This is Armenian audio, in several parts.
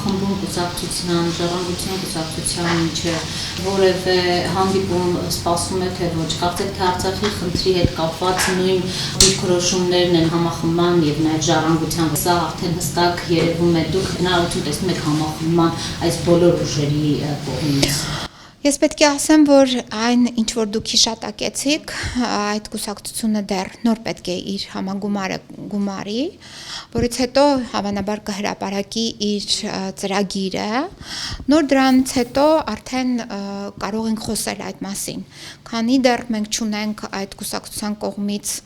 համախմբում կուսակցության, ժառանգության կուսակցության միջև որևէ հանդիպում սպասում է թե ոչ, կարծեք թե Արցախի խնդրի հետ կապված նույն դիրքորոշումներն են համախմբման եւ նաեւ ժառանգության, սա արդեն հստակ երևում է, դուք հնարավորություն տեսնում եք համախմբման այս բոլոր ուժերի կողմից։ Ես պետք է ասեմ, որ այն ինչ որ դուք հիշատակեցիք, այդ կուսակցությունը դեռ նոր պետք է իր համագումարը գումարի, որից հետո հավանաբար կհրապարակի իր ծրագիրը, նոր դրանից հետո արդեն կարող ենք խոսել այդ մասին, քանի դեռ մենք չունենք այդ կուսակցության կողմից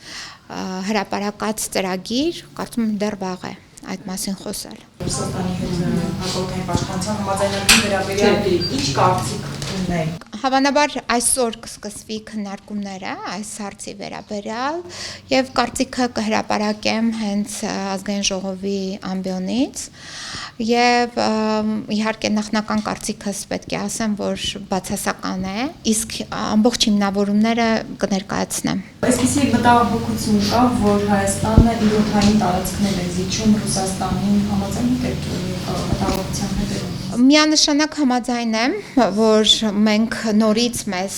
հրապարակած ծրագիր, կարծում եմ դեռ վաղ է այդ մասին խոսել։ Ռուսաստանի հետ հակոստային պաշտպանության համաձայնագրի վերաբերյալ ինչ կարծիք ունեք։ Հավանաբար այսօր կսկսվի քննարկումները այս հարցի վերաբերյալ եւ կարծիքը կհրապարակեմ հենց ազգային ժողովի ամբիոնից եւ իհարկե նախնական կարծիքս պետք է ասեմ, որ բացասական է, իսկ ամբողջ հիմնավորումները կներկայացնեմ։ Այսպիսի մտահոգություն կա, որ Հայաստանը իր օդային տարածքներ է զիջում Ռուսաստանին, համաձայնեք եք մտահոգության հետ։ Միանշանակ համաձայն եմ, որ մենք նորից մեզ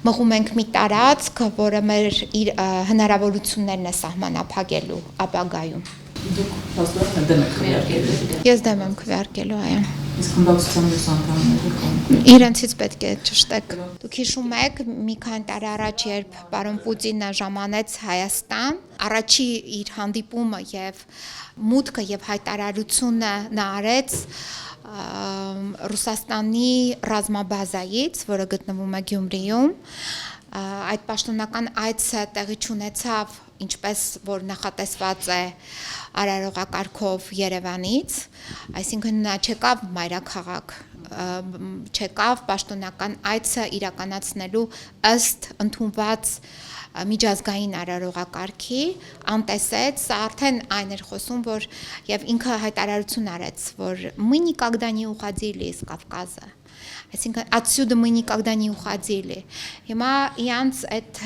մղում ենք մի տարածք, որը մեր իր հնարավորություններն է սահմանափակելու ապագայում։ Դուք փաստորեն դեմ եք քվեարկելու։ Ես դեմ եմ քվեարկելու, այո։ Իսկ խմբակցության մյուս անդամները կողմ։ Իրենցից պետք է ճշտեք։ Դուք հիշում եք, մի քանի տարի առաջ, երբ պարոն Պուտինը ժամանեց Հայաստան, առաջի իր հանդիպումը եւ մուտքը եւ հայտարարությունը նա արեց Ռուսաստանի ռազմաբազայից, որը գտնվում է Գյումրիում, այդ պաշտոնական այցը տեղի չունեցավ, ինչպես որ նախատեսված է արարողակարգով Երևանից, այսինքն նա չեկավ մայրաքաղաք, չեկավ պաշտոնական այցը իրականացնելու ըստ ընդունված միջազգային արարողակարգի, անտեսեց, սա արդեն այն էր խոսում, որ եւ ինքը հայտարարություն արեց, որ мы никогда не уходили из Кавказа, այսինքն отсюда мы никогда не уходили, հիմա իրանց այդ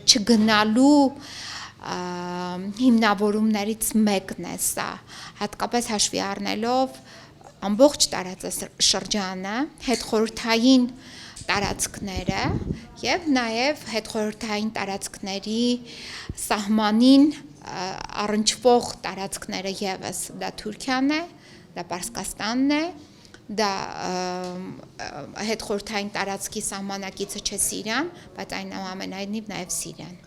չգնալու հիմնավորումներից մեկն է սա, հատկապես հաշվի առնելով ամբողջ տարածաշրջանը, հետխորհրդային տարածքները եւ նաեւ հետխորհրդային տարածքների սահմանին առնչվող տարածքները եւս դա Թուրքիան է, դա Պարսկաստանն է, դա հետխորհրդային տարածքի սահմանակիցը չէ Սիրիան, բայց այնուամենայնիվ նաեւ Սիրիան։